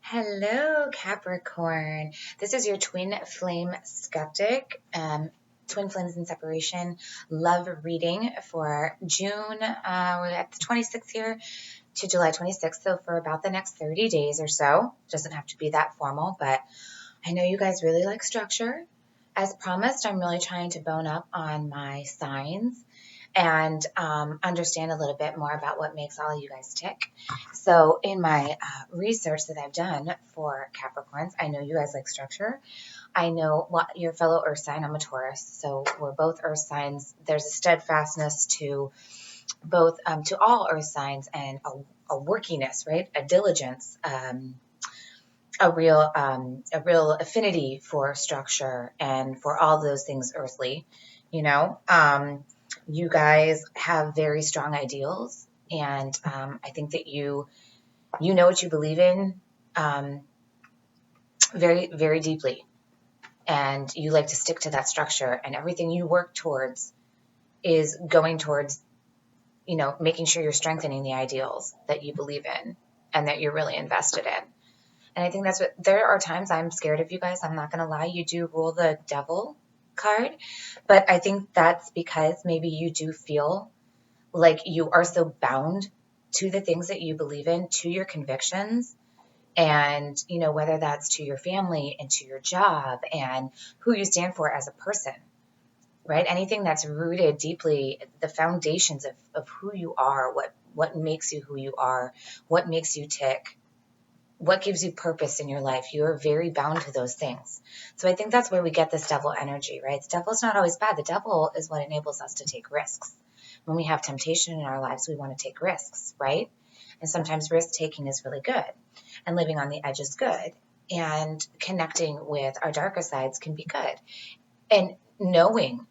Hello, Capricorn. This is your twin flame skeptic, twin flames in separation love reading for June. We're at the 26th here to July 26th. So for about the next 30 days or so, doesn't have to be that formal, but I know you guys really like structure. As promised, I'm really trying to bone up on my signs and understand a little bit more about what makes all of you guys tick. So, in my research that I've done for Capricorns, I know you guys like structure. I know what your fellow Earth sign. I'm a Taurus, so we're both Earth signs. There's a steadfastness to both to all Earth signs and a workiness, right? A diligence. A real affinity for structure and for all those things earthly, you know. You guys have very strong ideals, and I think that you know what you believe in very, very deeply, and you like to stick to that structure, and everything you work towards is going towards, making sure you're strengthening the ideals that you believe in and that you're really invested in. And I think that's what, there are times I'm scared of you guys. I'm not going to lie. You do rule the devil card, but I think that's because maybe you do feel like you are so bound to the things that you believe in, to your convictions, and, whether that's to your family and to your job and who you stand for as a person, right? Anything that's rooted deeply, the foundations of who you are, what makes you who you are, what makes you tick, what gives you purpose in your life. You are very bound to those things. So I think that's where we get this devil energy, right? The devil's not always bad. The devil is what enables us to take risks. When we have temptation in our lives, we want to take risks, right? And sometimes risk taking is really good, and living on the edge is good, and connecting with our darker sides can be good. And knowing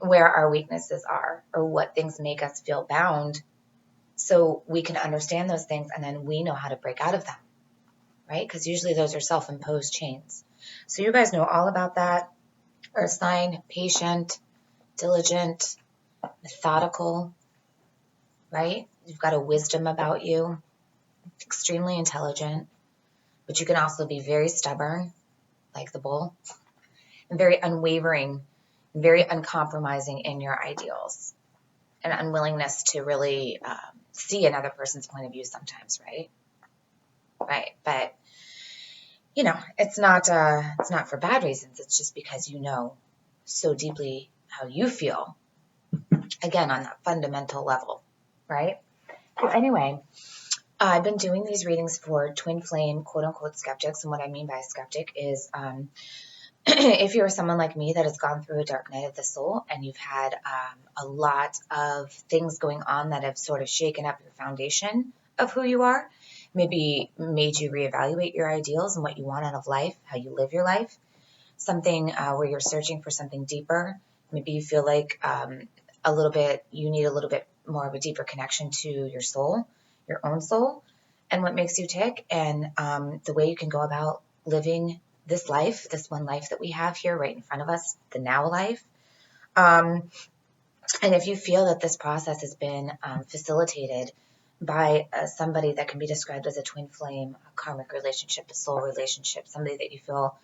where our weaknesses are or what things make us feel bound, so we can understand those things and then we know how to break out of them, right? Because usually those are self-imposed chains. So you guys know all about that. Earth sign, patient, diligent, methodical, right? You've got a wisdom about you, extremely intelligent, but you can also be very stubborn, like the bull, and very unwavering, very uncompromising in your ideals, and unwillingness to really see another person's point of view sometimes, right? Right. But it's not for bad reasons. It's just because you know so deeply how you feel, again, on that fundamental level, right? So anyway, I've been doing these readings for twin flame, quote unquote, skeptics. And what I mean by a skeptic is if you're someone like me that has gone through a dark night of the soul and you've had a lot of things going on that have sort of shaken up your foundation of who you are, maybe made you reevaluate your ideals and what you want out of life, how you live your life, something where you're searching for something deeper. Maybe you feel like you need a little bit more of a deeper connection to your soul, your own soul, and what makes you tick, and the way you can go about living this life, this one life that we have here right in front of us, the now life. And if you feel that this process has been facilitated by somebody that can be described as a twin flame, a karmic relationship, a soul relationship, somebody that you feel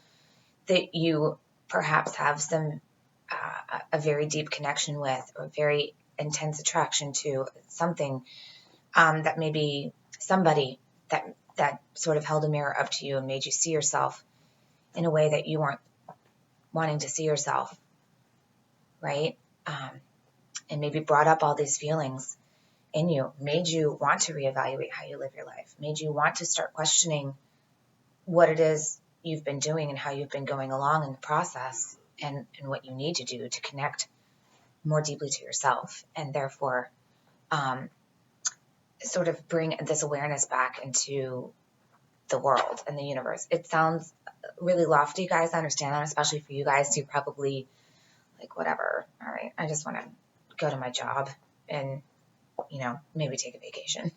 that you perhaps have a very deep connection with, or very intense attraction to, something that maybe somebody that sort of held a mirror up to you and made you see yourself in a way that you weren't wanting to see yourself, right? And maybe brought up all these feelings in you, made you want to reevaluate how you live your life, made you want to start questioning what it is you've been doing and how you've been going along in the process, and what you need to do to connect more deeply to yourself, and therefore sort of bring this awareness back into the world and the universe. It sounds really lofty, guys. I understand that, especially for you guys. You probably like, whatever. All right, I just want to go to my job and, maybe take a vacation.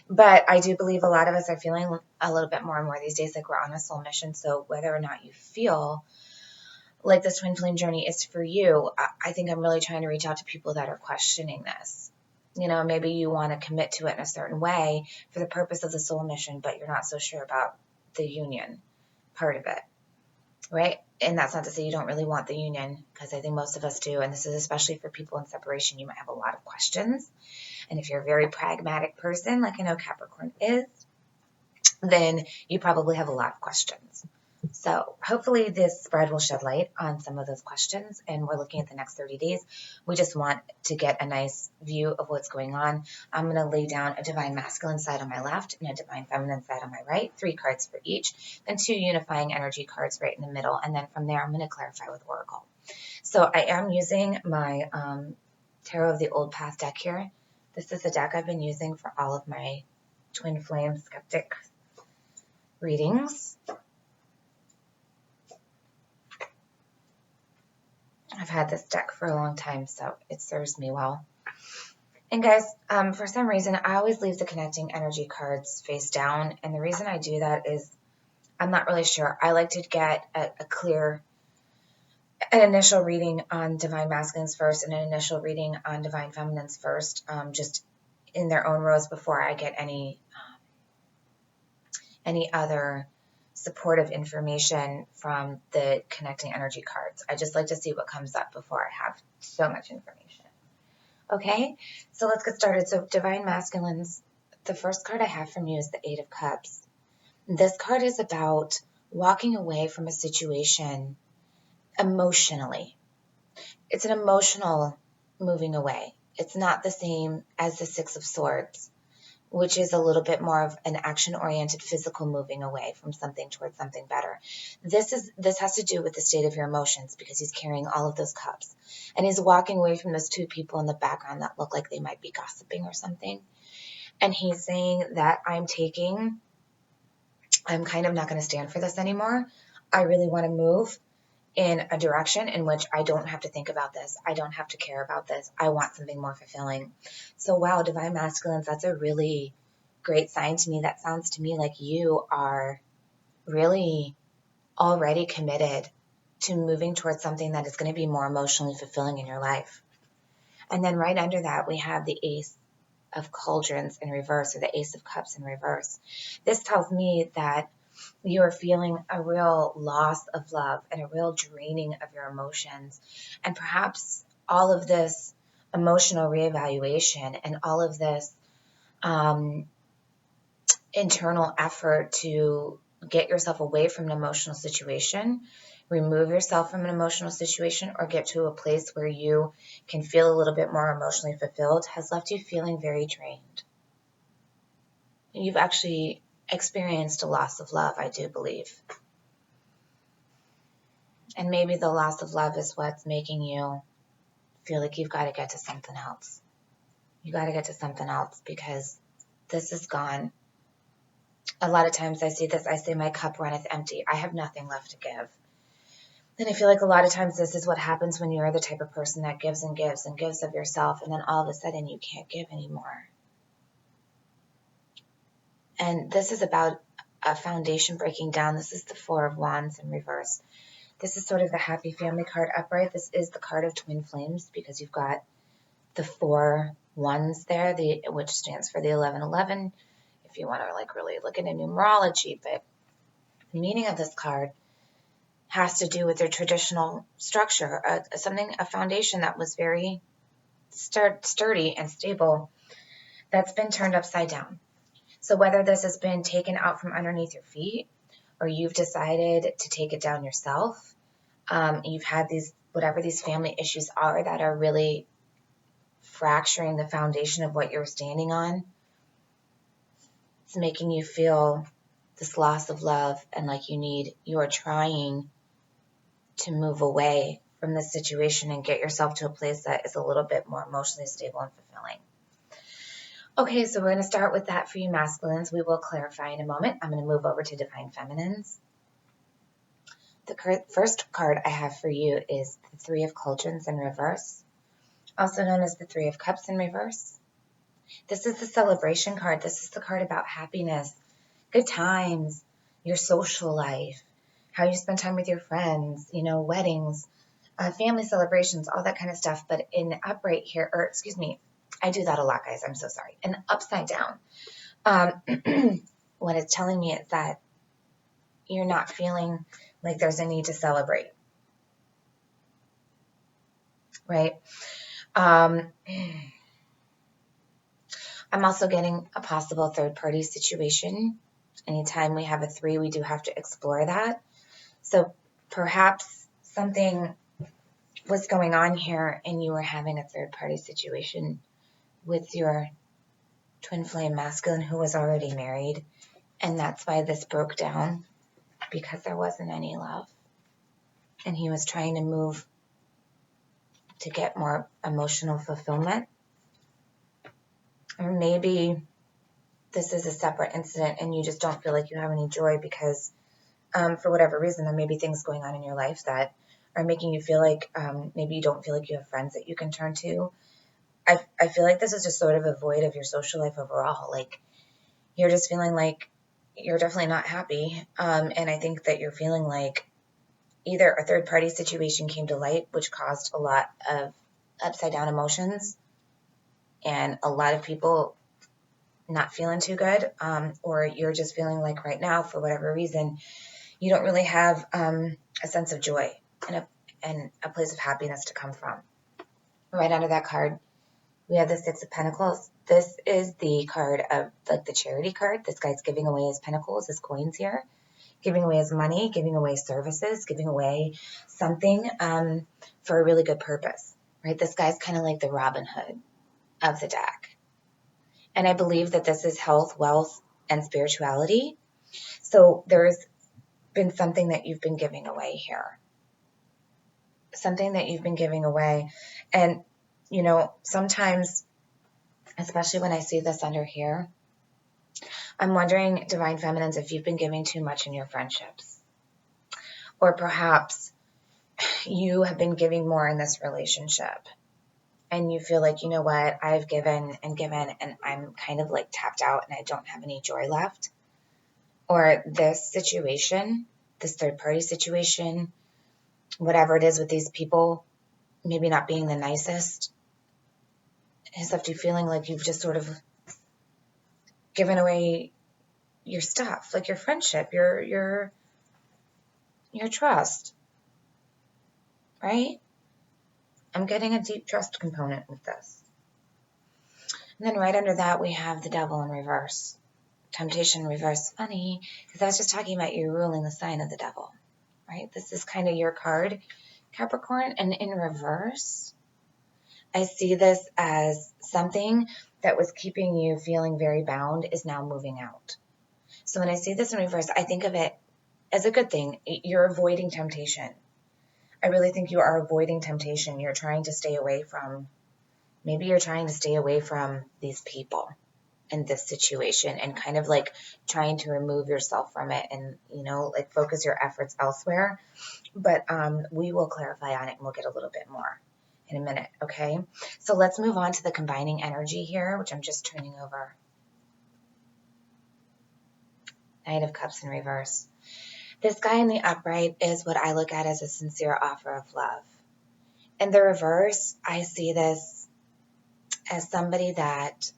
But I do believe a lot of us are feeling a little bit more and more these days like we're on a soul mission. So whether or not you feel like this twin flame journey is for you, I think I'm really trying to reach out to people that are questioning this. You know, maybe you want to commit to it in a certain way for the purpose of the soul mission, but you're not so sure about the union part of it, right? And that's not to say you don't really want the union, because I think most of us do. And this is especially for people in separation. You might have a lot of questions. And if you're a very pragmatic person, like I know Capricorn is, then you probably have a lot of questions. So hopefully this spread will shed light on some of those questions, and we're looking at the next 30 days. We just want to get a nice view of what's going on. I'm going to lay down a divine masculine side on my left and a divine feminine side on my right, 3 cards for each, then 2 unifying energy cards right in the middle, and then from there I'm going to clarify with Oracle. So I am using my Tarot of the Old Path deck here. This is the deck I've been using for all of my Twin Flame Skeptic readings. I've had this deck for a long time, so it serves me well. And guys, for some reason, I always leave the connecting energy cards face down. And the reason I do that is I'm not really sure. I like to get a clear, an initial reading on divine masculines first and an initial reading on divine feminines first, just in their own rows before I get any other supportive information from the connecting energy cards. I just like to see what comes up before I have so much information. Okay, so let's get started. So divine masculines, the first card I have from you is the 8 of Cups. This card is about walking away from a situation emotionally. It's an emotional moving away. It's not the same as the 6 of Swords, which is a little bit more of an action-oriented physical moving away from something towards something better. This has to do with the state of your emotions, because he's carrying all of those cups. And he's walking away from those 2 people in the background that look like they might be gossiping or something. And he's saying that I'm kind of not going to stand for this anymore. I really want to move in a direction in which I don't have to think about this. I don't have to care about this. I want something more fulfilling. So wow, divine masculines, that's a really great sign to me. That sounds to me like you are really already committed to moving towards something that is going to be more emotionally fulfilling in your life. And then right under that, we have the Ace of Cauldrons in reverse, or the Ace of Cups in reverse. This tells me that you are feeling a real loss of love and a real draining of your emotions. And perhaps all of this emotional reevaluation and all of this internal effort to get yourself away from an emotional situation, remove yourself from an emotional situation, or get to a place where you can feel a little bit more emotionally fulfilled has left you feeling very drained. You've actually experienced a loss of love, I do believe. And maybe the loss of love is what's making you feel like you've got to get to something else. You got to get to something else, because this is gone. A lot of times I see this, I say my cup runneth empty. I have nothing left to give. And I feel like a lot of times this is what happens when you're the type of person that gives and gives and gives of yourself, and then all of a sudden you can't give anymore. And this is about a foundation breaking down. This is the 4 of Wands in reverse. This is sort of the happy family card upright. This is the card of twin flames, because you've got the 4 ones there, which stands for the 1111, if you want to like really look into numerology. But the meaning of this card has to do with their traditional structure, a foundation that was very sturdy and stable that's been turned upside down. So whether this has been taken out from underneath your feet, or you've decided to take it down yourself, you've had whatever these family issues are that are really fracturing the foundation of what you're standing on, it's making you feel this loss of love, and like you are trying to move away from this situation and get yourself to a place that is a little bit more emotionally stable and fulfilling. Okay, so we're going to start with that for you masculines. We will clarify in a moment. I'm going to move over to divine feminines. The first card I have for you is the 3 of Cauldrons in reverse, also known as the 3 of Cups in reverse. This is the celebration card. This is the card about happiness, good times, your social life, how you spend time with your friends, weddings, family celebrations, all that kind of stuff. But in upright here, I do that a lot, guys. I'm so sorry. And upside down. What it's telling me is that you're not feeling like there's a need to celebrate, right? I'm also getting a possible third-party situation. Anytime we have a 3, we do have to explore that. So perhaps something was going on here and you were having a third-party situation with your twin flame masculine who was already married. And that's why this broke down, because there wasn't any love. And he was trying to move to get more emotional fulfillment. Or maybe this is a separate incident and you just don't feel like you have any joy because for whatever reason, there may be things going on in your life that are making you feel like maybe you don't feel like you have friends that you can turn to. I feel like this is just sort of a void of your social life overall. Like you're just feeling like you're definitely not happy. And I think that you're feeling like either a third party situation came to light, which caused a lot of upside down emotions and a lot of people not feeling too good, or you're just feeling like right now, for whatever reason, you don't really have a sense of joy and a place of happiness to come from. Right under that card, we have the 6 of Pentacles. This is the card of like the charity card. This guy's giving away his pentacles, his coins here, giving away his money, giving away services, giving away something for a really good purpose, right? This guy's kind of like the Robin Hood of the deck. And I believe that this is health, wealth, and spirituality. So there's been something that you've been giving away here. Something that you've been giving away. And, you know, sometimes, especially when I see this under here, I'm wondering, Divine Feminines, if you've been giving too much in your friendships. Or perhaps you have been giving more in this relationship. And you feel like, you know what, I've given and I'm kind of like tapped out and I don't have any joy left. Or this situation, this third party situation, whatever it is with these people, maybe not being the nicest, has left you feeling like you've just sort of given away your stuff, like your friendship, your trust, right? I'm getting a deep trust component with this. And then right under that, we have the Devil in reverse. Temptation in reverse. Funny, because I was just talking about you ruling the sign of the Devil, right? This is kind of your card, Capricorn. And in reverse, I see this as something that was keeping you feeling very bound is now moving out. So when I see this in reverse, I think of it as a good thing. You're avoiding temptation. I really think you are avoiding temptation. You're trying to stay away from, maybe you're trying to stay away from these people in this situation and kind of like trying to remove yourself from it and, you know, like focus your efforts elsewhere. But we will clarify on it and we'll get a little bit more in a minute, okay? So let's move on to the combining energy here, which I'm just turning over. Knight of Cups in reverse. This guy in the upright is what I look at as a sincere offer of love. In the reverse, I see this as somebody that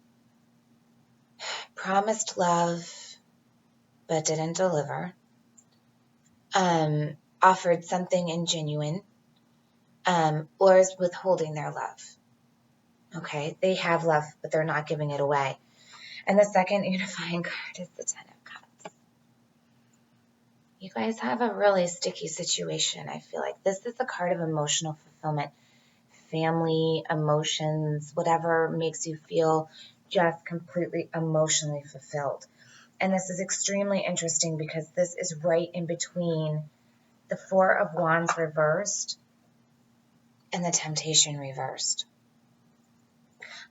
promised love but didn't deliver, offered something ingenuine, or is withholding their love. Okay, they have love, but they're not giving it away. And the second unifying card is the 10 of Cups. You guys have a really sticky situation. I feel like this is the card of emotional fulfillment, family, emotions, whatever makes you feel just completely emotionally fulfilled. And this is extremely interesting because this is right in between the 4 of Wands reversed and the Temptation reversed.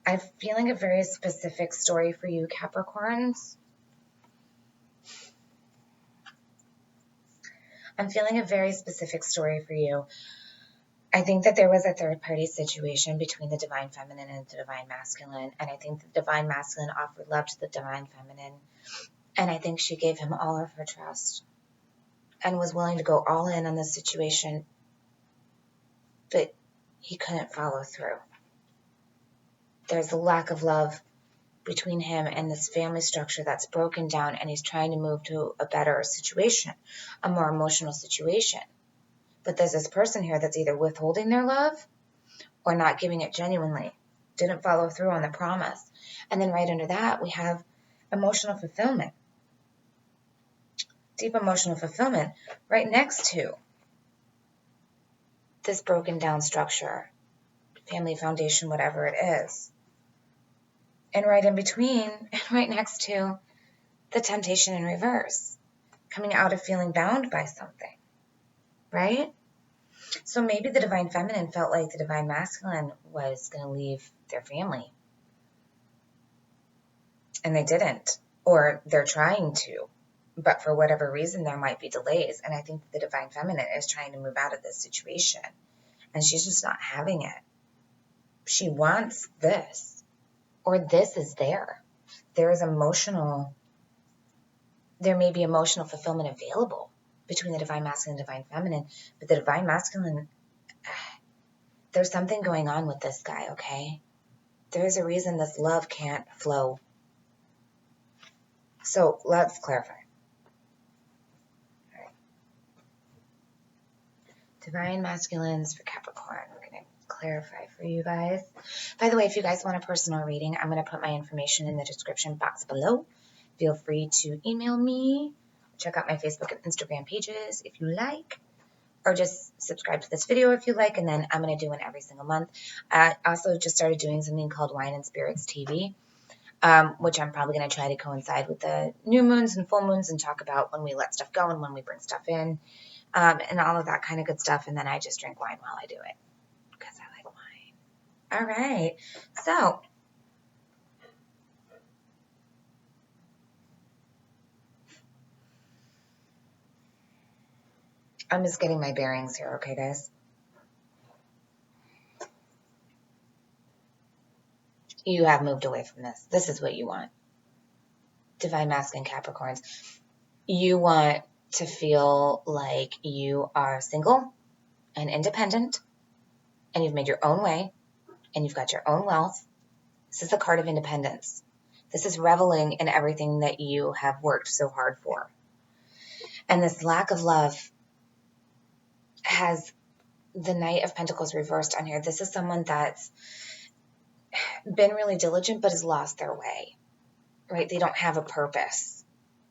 I'm feeling a very specific story for you, Capricorns. I'm feeling a very specific story for you. I think that there was a third-party situation between the Divine Feminine and the Divine Masculine, and I think the Divine Masculine offered love to the Divine Feminine, and I think she gave him all of her trust and was willing to go all in on this situation, but he couldn't follow through. there's a lack of love between him and this family structure that's broken down, and he's trying to move to a better situation, a more emotional situation. But there's this person here that's either withholding their love or not giving it genuinely, didn't follow through on the promise. And then right under that, we have emotional fulfillment, deep emotional fulfillment, right next to this broken down structure, family foundation, whatever it is. And right in between, and right next to the temptation in reverse, coming out of feeling bound by something, right? So maybe the divine feminine felt like the divine masculine was going to leave their family. And they didn't, or they're trying to. But for whatever reason, there might be delays. And I think the divine feminine is trying to move out of this situation. And she's just not having it. She wants this, or this is there. There may be emotional fulfillment available between the divine masculine and divine feminine. But the divine masculine, there's something going on with this guy, okay? There's a reason this love can't flow. So let's clarify. All right. Divine masculines for Capricorn. We're going to clarify for you guys. By the way, if you guys want a personal reading, I'm going to put my information in the description box below. Feel free to email me. Check out my Facebook and Instagram pages if you like. Or just subscribe to this video if you like, and then I'm going to do one every single month. I also just started doing something called Wine and Spirits TV, which I'm probably going to try to coincide with the new moons and full moons and talk about when we let stuff go and when we bring stuff in, and all of that kind of good stuff. And then I just drink wine while I do it because I like wine. All right. So I'm just getting my bearings here, okay, guys? You have moved away from this. This is what you want. Divine masculine Capricorns. You want to feel like you are single and independent, and you've made your own way, and you've got your own wealth. This is the card of independence. This is reveling in everything that you have worked so hard for. And this lack of love has the Knight of Pentacles reversed on here. This is someone that's been really diligent but has lost their way, right? They don't have a purpose.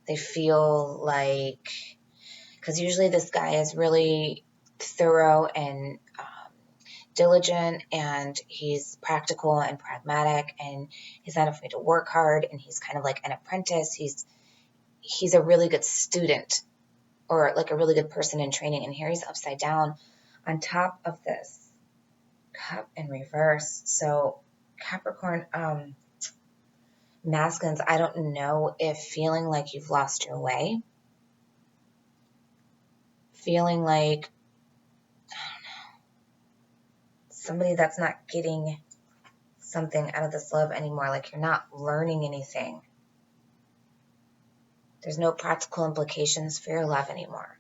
They feel like, because usually this guy is really thorough and diligent, and he's practical and pragmatic, and he's not afraid to work hard, and he's kind of like an apprentice. He's a really good student, or like a really good person in training. And here he's upside down on top of this cup in reverse. So Capricorn masculines, I don't know if feeling like you've lost your way, feeling like, I don't know, somebody that's not getting something out of this love anymore, like you're not learning anything. There's no practical implications for your love anymore.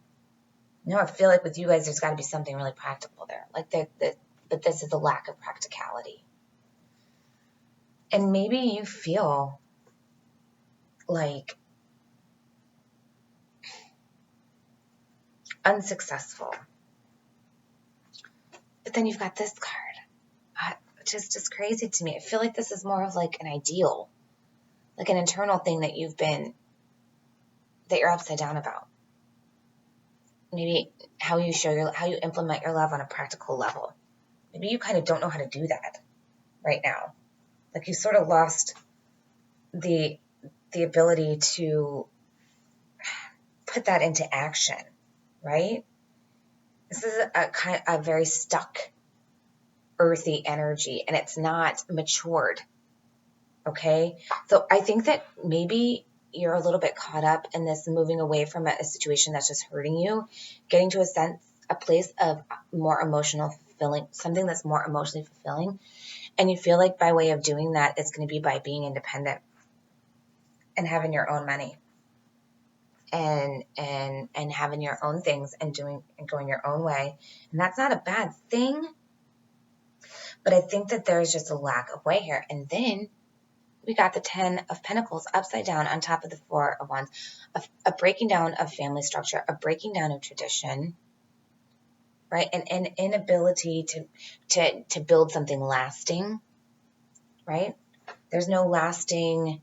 You know, I feel like with you guys, there's got to be something really practical there. Like but this is a lack of practicality. And maybe you feel like unsuccessful. But then you've got this card. Just crazy to me. I feel like this is more of like an ideal, like an internal thing that you're upside down about. Maybe how you implement your love on a practical level. Maybe you kind of don't know how to do that right now. Like you sort of lost the ability to put that into action, right? This is a very stuck, earthy energy, and it's not matured, okay? So I think that maybe you're a little bit caught up in this moving away from a situation that's just hurting you, getting to a place of more emotional fulfilling, something that's more emotionally fulfilling. And you feel like by way of doing that, it's going to be by being independent and having your own money and having your own things and going your own way. And that's not a bad thing. But I think that there's just a lack of way here. And then we got the 10 of Pentacles upside down on top of the 4 of Wands. A breaking down of family structure, a breaking down of tradition, right? An inability to build something lasting, right? There's no lasting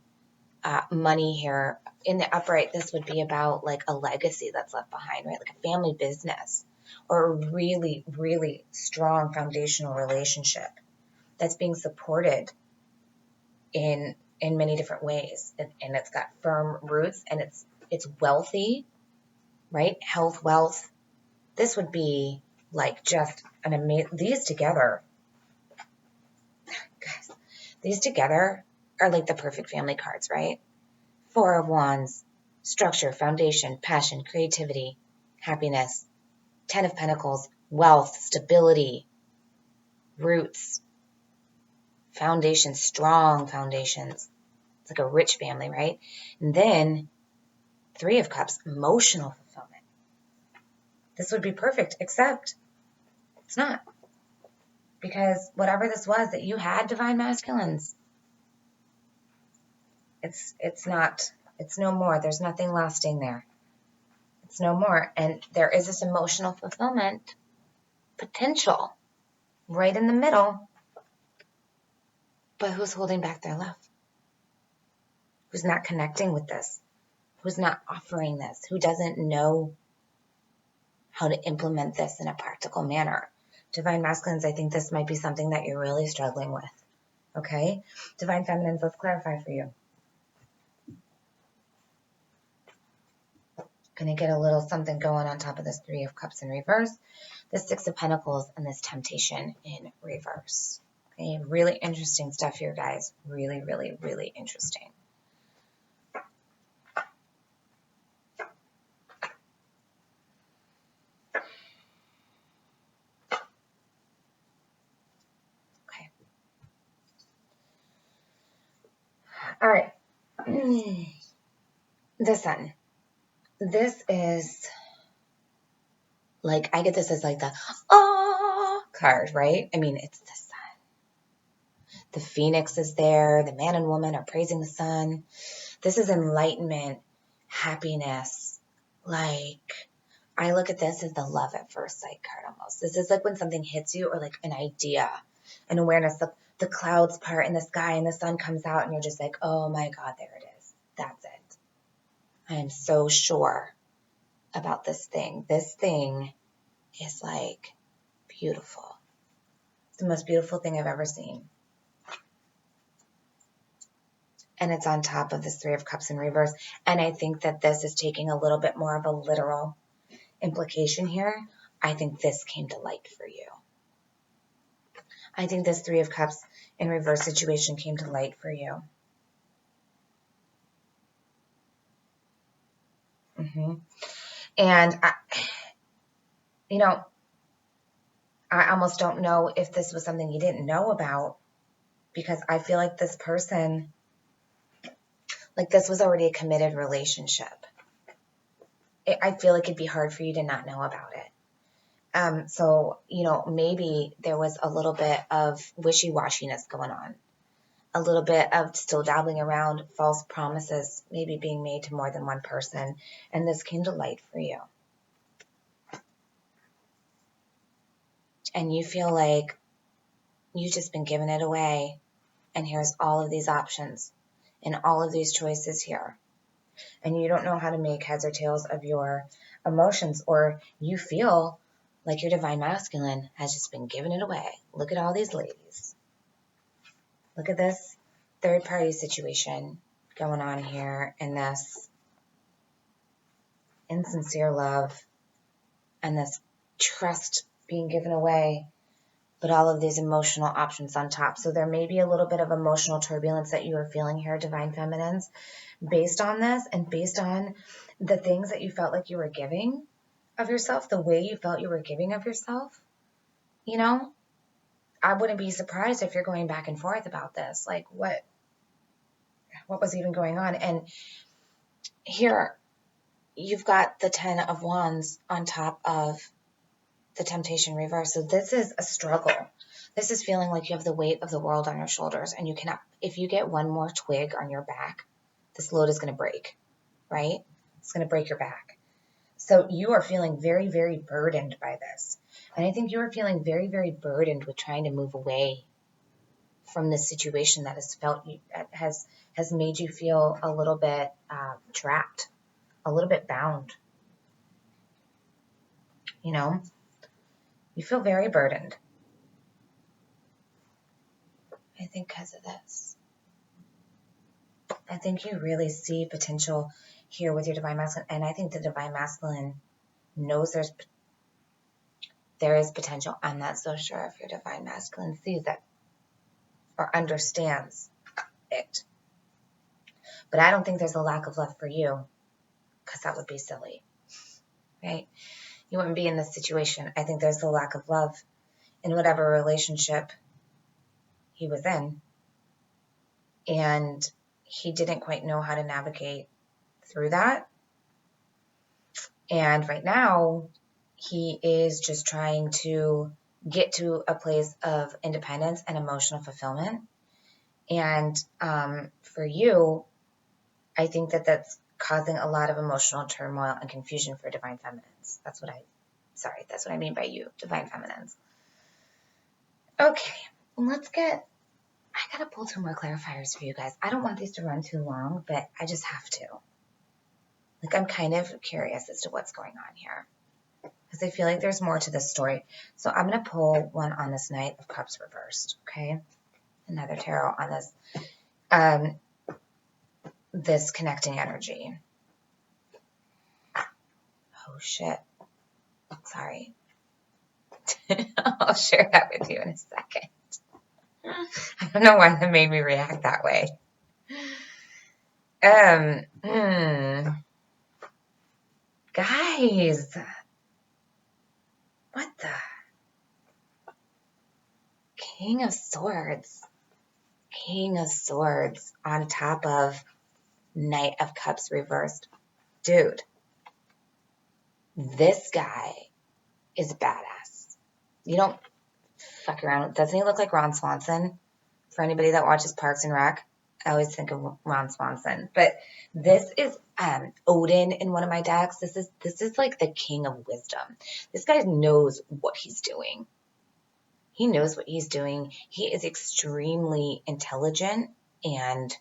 money here. In the upright, this would be about like a legacy that's left behind, right? Like a family business or a really, really strong foundational relationship that's being supported in many different ways. And it's got firm roots and it's wealthy, right? Health, wealth. This would be like just an amazing, these together, guys, these together are like the perfect family cards, right? 4 of Wands, structure, foundation, passion, creativity, happiness. 10 of Pentacles, wealth, stability, roots, foundation, strong foundations. It's like a rich family, right? And then 3 of Cups, emotional fulfillment. This would be perfect, except it's not. Because whatever this was that you had, divine masculines, it's not, it's no more. There's nothing lasting there. It's no more. And there is this emotional fulfillment potential right in the middle. But who's holding back their love? Who's not connecting with this? Who's not offering this? Who doesn't know how to implement this in a practical manner? Divine masculines, I think this might be something that you're really struggling with. Okay? Divine feminines, let's clarify for you. Gonna get a little something going on top of this 3 of Cups in reverse, the 6 of Pentacles, and this temptation in reverse. Okay, really interesting stuff here, guys. Really, really, really interesting. Okay. All right. The Sun. This is like, I get this as like the card, right? I mean, it's the sun. The phoenix is there. The man and woman are praising the sun. This is enlightenment, happiness. Like, I look at this as the love at first sight card almost. This is like when something hits you or like an idea, an awareness, the clouds part in the sky and the sun comes out and you're just like, oh my God, there it is. That's it. I am so sure about this thing. This thing is like beautiful. It's the most beautiful thing I've ever seen. And it's on top of this 3 of Cups in reverse. And I think that this is taking a little bit more of a literal implication here. I think this came to light for you. I think this 3 of Cups in reverse situation came to light for you. And I almost don't know if this was something you didn't know about, because I feel like this person, like this was already a committed relationship. I feel like it'd be hard for you to not know about it. So, maybe there was a little bit of wishy-washiness going on. A little bit of still dabbling around, false promises maybe being made to more than one person. And this came to light for you. And you feel like you've just been giving it away. And here's all of these options and all of these choices here. And you don't know how to make heads or tails of your emotions, or you feel like your divine masculine has just been giving it away. Look at all these ladies. Look at this third party situation going on here, and this insincere love and this trust being given away, but all of these emotional options on top. So there may be a little bit of emotional turbulence that you are feeling here, divine feminines, based on this and based on the things that you felt like you were giving of yourself, the way you felt you were giving of yourself. I wouldn't be surprised if you're going back and forth about this. Like, what was even going on? And here you've got the 10 of Wands on top of the temptation reverse. So this is a struggle This is feeling like you have the weight of the world on your shoulders, and you cannot, if you get one more twig on your back, this load is going to break, right? It's going to break your back. So you are feeling very, very burdened by this. And I think you are feeling very, very burdened with trying to move away from this situation that has made you feel a little bit trapped, a little bit bound. You know, you feel very burdened. I think because of this. I think you really see potential here with your divine masculine, and I think the divine masculine knows there is potential. I'm not so sure if your divine masculine sees it or understands it. But I don't think there's a lack of love for you, because that would be silly, right? You wouldn't be in this situation. I think there's a lack of love in whatever relationship he was in, and he didn't quite know how to navigate through that. And right now, he is just trying to get to a place of independence and emotional fulfillment. And for you, I think that that's causing a lot of emotional turmoil and confusion for divine feminines. That's what I mean by you, divine feminines. Okay, I gotta pull 2 more clarifiers for you guys. I don't want these to run too long, but I just have to. Like, I'm kind of curious as to what's going on here, because I feel like there's more to this story. So I'm going to pull one on this Knight of Cups reversed, okay? Another tarot on this connecting energy. Oh, shit. Sorry. I'll share that with you in a second. I don't know why that made me react that way. Guys, what the? King of Swords. King of Swords on top of Knight of Cups reversed. Dude, this guy is badass. You don't fuck around. Doesn't he look like Ron Swanson? For anybody that watches Parks and Rec, I always think of Ron Swanson. But this is Odin in one of my decks. This is like the king of wisdom. This guy knows what he's doing. He knows what he's doing. He is extremely intelligent, and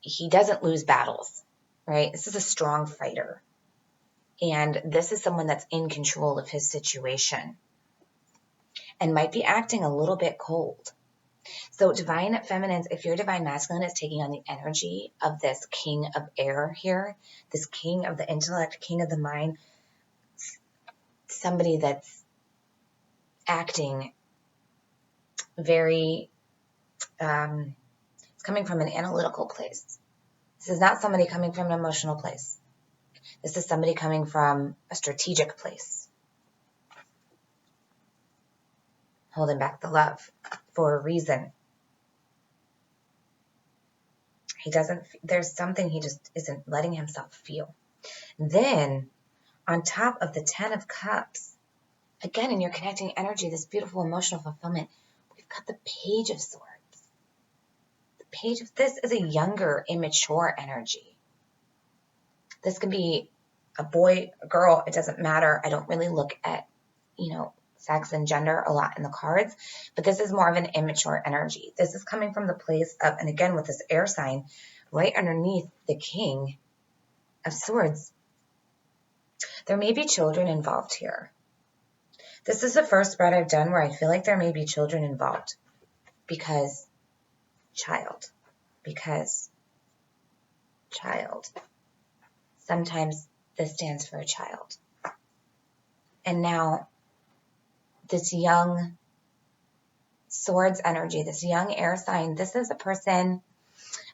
he doesn't lose battles, right? This is a strong fighter. And this is someone that's in control of his situation and might be acting a little bit cold. So divine feminines, if your divine masculine is taking on the energy of this king of air here, this king of the intellect, king of the mind, somebody that's acting very, it's coming from an analytical place. This is not somebody coming from an emotional place. This is somebody coming from a strategic place. Holding back the love for a reason. There's something he just isn't letting himself feel. Then, on top of the 10 of Cups, again, in your connecting energy, this beautiful emotional fulfillment, we've got the Page of Swords. This is a younger, immature energy. This could be a boy, a girl, it doesn't matter. I don't really look at, sex and gender a lot in the cards, but this is more of an immature energy. This is coming from the place of, and again with this air sign, right underneath the King of Swords, there may be children involved here. This is the first spread I've done where I feel like there may be children involved because child. Sometimes this stands for a child. And now this young swords energy, this young air sign, this is a person,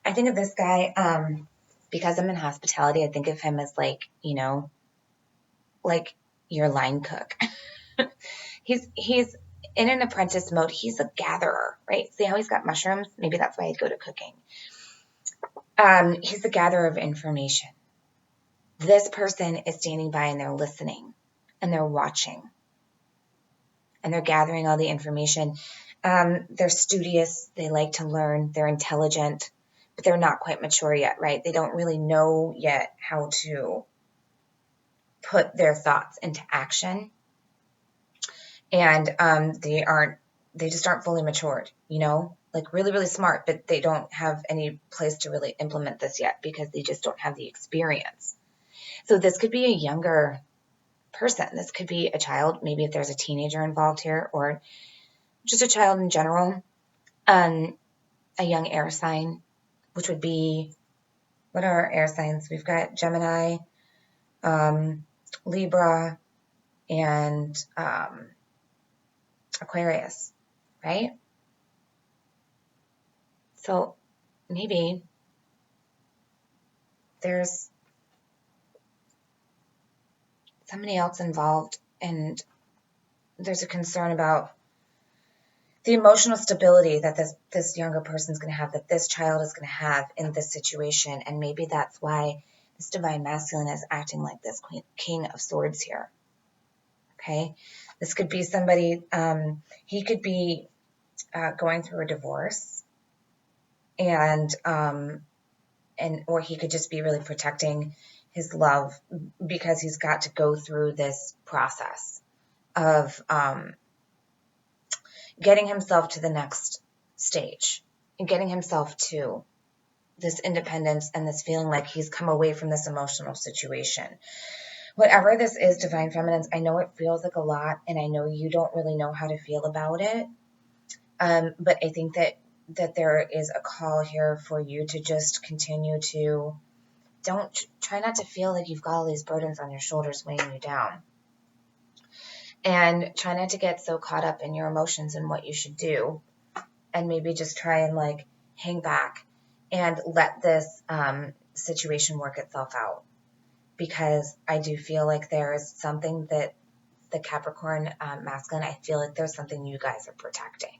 I think of this guy, because I'm in hospitality, I think of him as like your line cook. He's in an apprentice mode. He's a gatherer, right? See how he's got mushrooms? Maybe that's why I'd go to cooking. He's a gatherer of information. This person is standing by and they're listening and they're watching. and they're gathering all the information. They're studious. They like to learn. They're intelligent, but they're not quite mature yet, right? They don't really know yet how to put their thoughts into action. And they just aren't fully matured, like really, really smart, but they don't have any place to really implement this yet because they just don't have the experience. So this could be a younger person. This could be a child, maybe if there's a teenager involved here, or just a child in general. A young air sign, which would be, what are our air signs? We've got Gemini, Libra, and Aquarius, right? So maybe there's somebody else involved, and there's a concern about the emotional stability that this younger person is going to have, that this child is going to have in this situation. And maybe that's why this divine masculine is acting like this King of Swords here. Okay, this could be somebody, he could be going through a divorce, and or he could just be really protecting his love because he's got to go through this process of getting himself to the next stage and getting himself to this independence and this feeling like he's come away from this emotional situation. Whatever this is, Divine Feminines, I know it feels like a lot, and I know you don't really know how to feel about it. But I think that there is a call here for you to just continue to try not to feel like you've got all these burdens on your shoulders weighing you down. And try not to get so caught up in your emotions and what you should do. And maybe just try and like hang back and let this situation work itself out. Because I do feel like there is something that the Capricorn masculine, I feel like there's something you guys are protecting.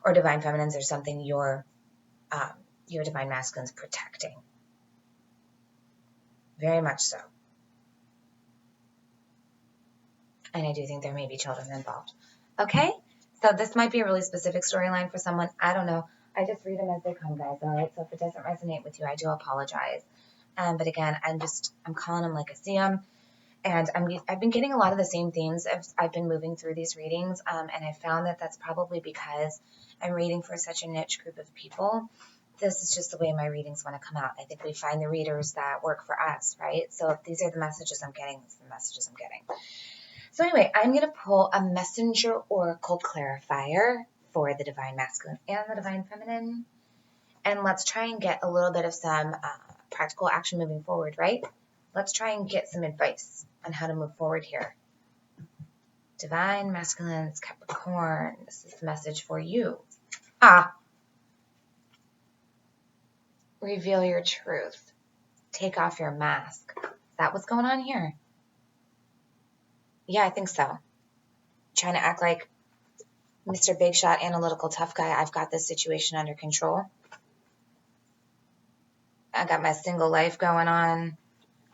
Or Divine Feminines, there's something your Divine Masculine's protecting. Very much so. And I do think there may be children involved. Okay? So this might be a really specific storyline for someone. I don't know. I just read them as they come, guys. All right? So if it doesn't resonate with you, I do apologize. But again, I'm calling them like I see them. And I've been getting a lot of the same themes as I've been moving through these readings. And I found that that's probably because I'm reading for such a niche group of people. This is just the way my readings want to come out. I think we find the readers that work for us, right? So if these are the messages I'm getting, these are the messages I'm getting. So anyway, I'm going to pull a messenger oracle clarifier for the Divine Masculine and the Divine Feminine. And let's try and get a little bit of some practical action moving forward, right? Let's try and get some advice on how to move forward here. Divine Masculine, Capricorn, this is the message for you. Reveal your truth. Take off your mask. Is that what's going on here? Yeah, I think so. Trying to act like Mr. Big Shot, analytical, tough guy. I've got this situation under control. I got my single life going on.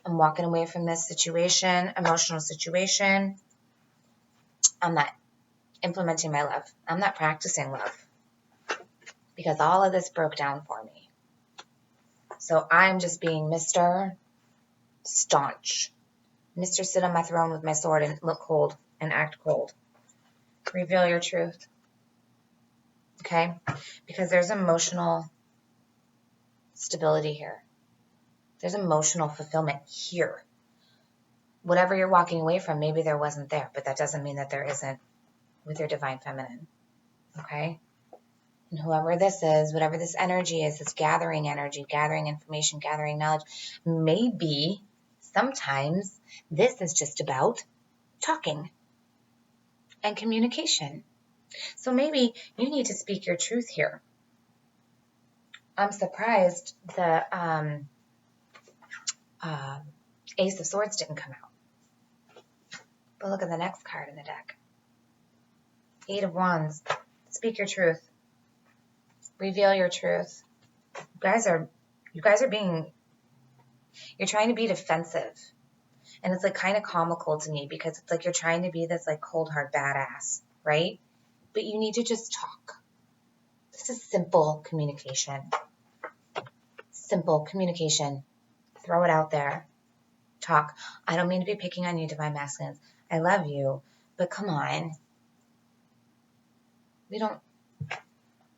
I'm walking away from this situation, emotional situation. I'm not implementing my love. I'm not practicing love because all of this broke down for me. So I'm just being Mr. Staunch. Mr. Sit on my throne with my sword and look cold and act cold. Reveal your truth. Okay? Because there's emotional stability here. There's emotional fulfillment here. Whatever you're walking away from, maybe there wasn't there, but that doesn't mean that there isn't with your Divine Feminine. Okay? And whoever this is, whatever this energy is, this gathering energy, gathering information, gathering knowledge, maybe sometimes this is just about talking and communication. So maybe you need to speak your truth here. I'm surprised the Ace of Swords didn't come out. But look at the next card in the deck. Eight of Wands. Speak your truth. Reveal your truth. You guys are being, you're trying to be defensive. And it's like kind of comical to me because it's like you're trying to be this like cold hard badass. right? But you need to just talk. This is simple communication. Simple communication. Throw it out there. Talk. I don't mean to be picking on you, divine masculines. I love you, but come on.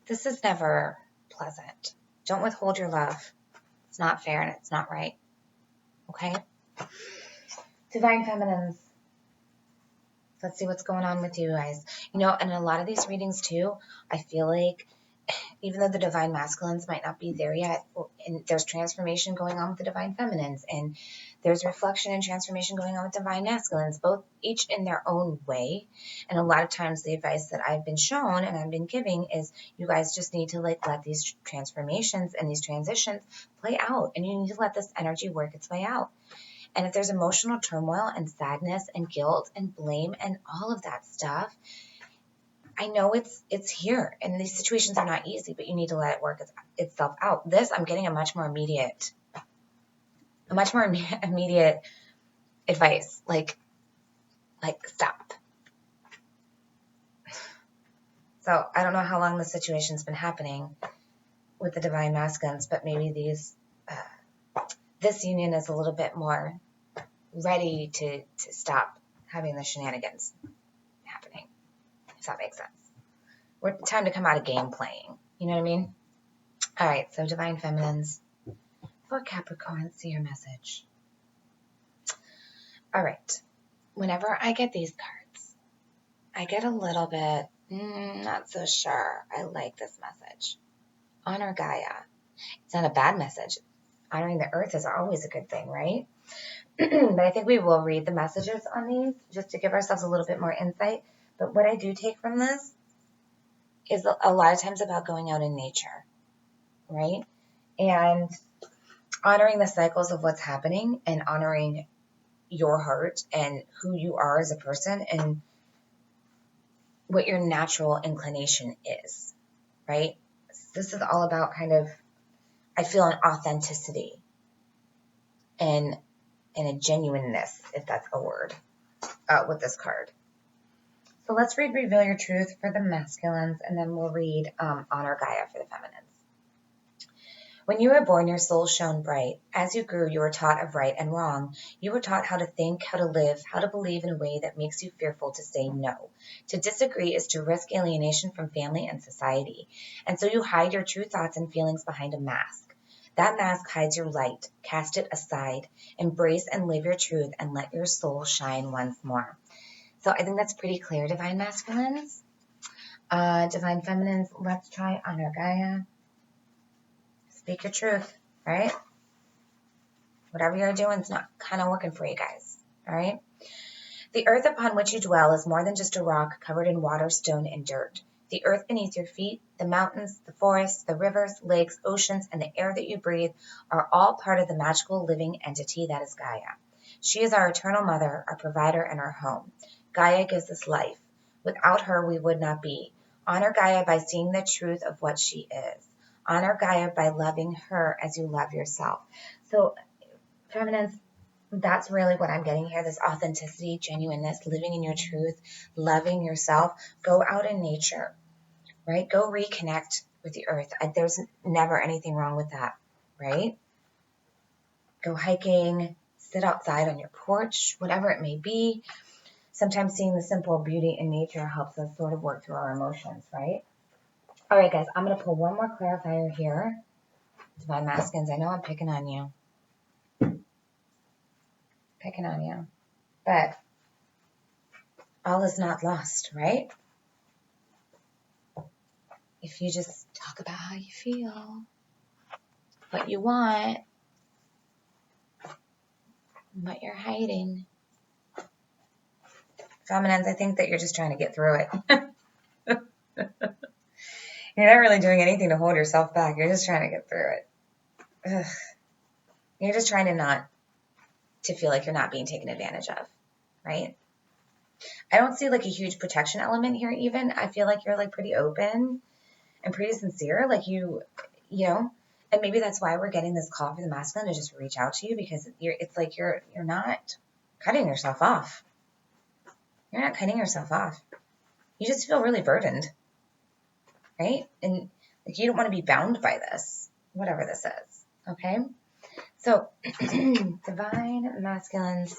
This is never pleasant. Don't withhold your love. It's not fair and it's not right. Okay? Divine feminines. Let's see what's going on with you guys. And in a lot of these readings too, I feel like even though the divine masculines might not be there yet, and there's transformation going on with the divine feminines, and there's reflection and transformation going on with divine masculines, both each in their own way. And a lot of times the advice that I've been shown and I've been giving is you guys just need to let these transformations and these transitions play out, and you need to let this energy work its way out. And if there's emotional turmoil and sadness and guilt and blame and all of that stuff, I know it's here, and these situations are not easy, but you need to let it work itself out. This, I'm getting a much more immediate advice, like stop. So I don't know how long this situation's been happening with the divine masculines, but maybe this union is a little bit more ready to stop having the shenanigans happening, if that makes sense. Time to come out of game playing. You know what I mean? All right, so divine feminines for Capricorn, see your message. All right. Whenever I get these cards, I get a little bit, not so sure. I like this message. Honor Gaia. It's not a bad message. Honoring the earth is always a good thing, right? But I think we will read the messages on these just to give ourselves a little bit more insight. But what I do take from this is a lot of times about going out in nature, right? And honoring the cycles of what's happening and honoring your heart and who you are as a person and what your natural inclination is, right? This is all about kind of, I feel, an authenticity and a genuineness, if that's a word, with this card. So let's read Reveal Your Truth for the masculines, and then we'll read Honor Gaia for the feminines. When you were born, your soul shone bright. As you grew, you were taught of right and wrong. You were taught how to think, how to live, how to believe in a way that makes you fearful to say no. To disagree is to risk alienation from family and society. And so you hide your true thoughts and feelings behind a mask. That mask hides your light. Cast it aside. Embrace and live your truth and let your soul shine once more. So I think that's pretty clear, divine masculines. Divine feminines, let's try Honor Gaia. Speak your truth, right? Whatever you're doing is not kind of working for you guys, all right? The earth upon which you dwell is more than just a rock covered in water, stone, and dirt. The earth beneath your feet, the mountains, the forests, the rivers, lakes, oceans, and the air that you breathe are all part of the magical living entity that is Gaia. She is our eternal mother, our provider, and our home. Gaia gives us life. Without her, we would not be. Honor Gaia by seeing the truth of what she is. Honor Gaia by loving her as you love yourself. So, feminines, that's really what I'm getting here, this authenticity, genuineness, living in your truth, loving yourself. Go out in nature, right? Go reconnect with the earth. There's never anything wrong with that, right? Go hiking, sit outside on your porch, whatever it may be. Sometimes seeing the simple beauty in nature helps us sort of work through our emotions, right? All right, guys, I'm going to pull one more clarifier here. Divine masculines, I know I'm picking on you. But all is not lost, right? If you just talk about how you feel, what you want, what you're hiding. Feminines, I think that you're just trying to get through it. You're not really doing anything to hold yourself back. You're just trying to get through it. Ugh. You're just trying to feel like you're not being taken advantage of, right? I don't see like a huge protection element here even. I feel like you're like pretty open and pretty sincere. Like you know, and maybe that's why we're getting this call for the masculine to just reach out to you, because it's like you're not cutting yourself off. You're not cutting yourself off. You just feel really burdened, right? And like you don't want to be bound by this, whatever this is, okay? So, divine masculines,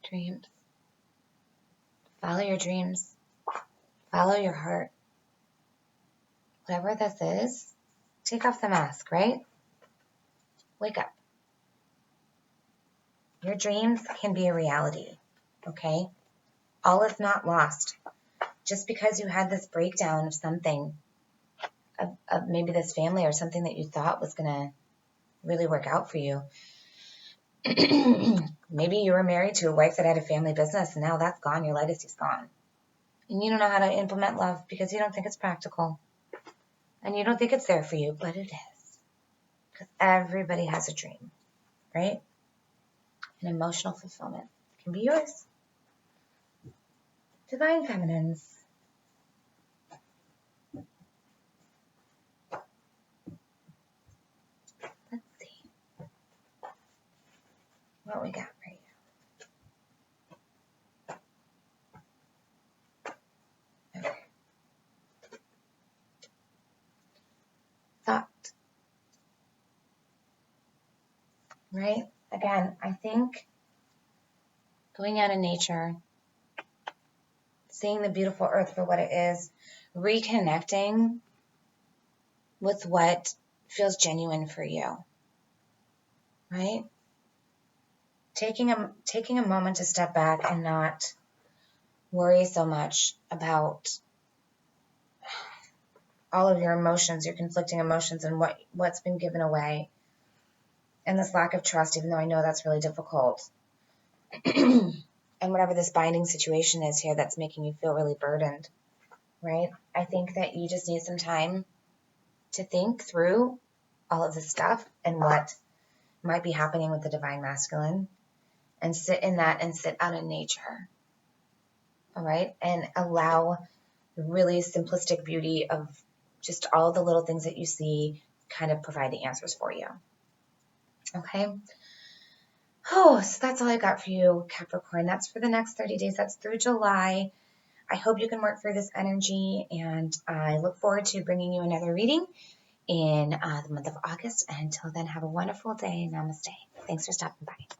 dreams. Follow your dreams. Follow your heart. Whatever this is, take off the mask, right? Wake up. Your dreams can be a reality, okay? All is not lost. Just because you had this breakdown of something, of maybe this family or something that you thought was going to really work out for you. Maybe you were married to a wife that had a family business and now that's gone, your legacy's gone. And you don't know how to implement love because you don't think it's practical. And you don't think it's there for you, but it is. Because everybody has a dream, right? And emotional fulfillment can be yours. Divine feminines. Let's see what we got for you. Okay. Thought. Right? Again, I think going out in nature, seeing the beautiful earth for what it is, reconnecting with what feels genuine for you, right? Taking a moment to step back and not worry so much about all of your emotions, your conflicting emotions, and what's been given away, and this lack of trust, even though I know that's really difficult. And whatever this binding situation is here that's making you feel really burdened, right? I think that you just need some time to think through all of this stuff and what might be happening with the divine masculine, and sit in that and sit out in nature, all right? And allow the really simplistic beauty of just all the little things that you see kind of provide the answers for you, okay? Oh, so that's all I got for you, Capricorn. That's for the next 30 days. That's through July. I hope you can work through this energy, and I look forward to bringing you another reading in the month of August. And until then, have a wonderful day. Namaste. Thanks for stopping by.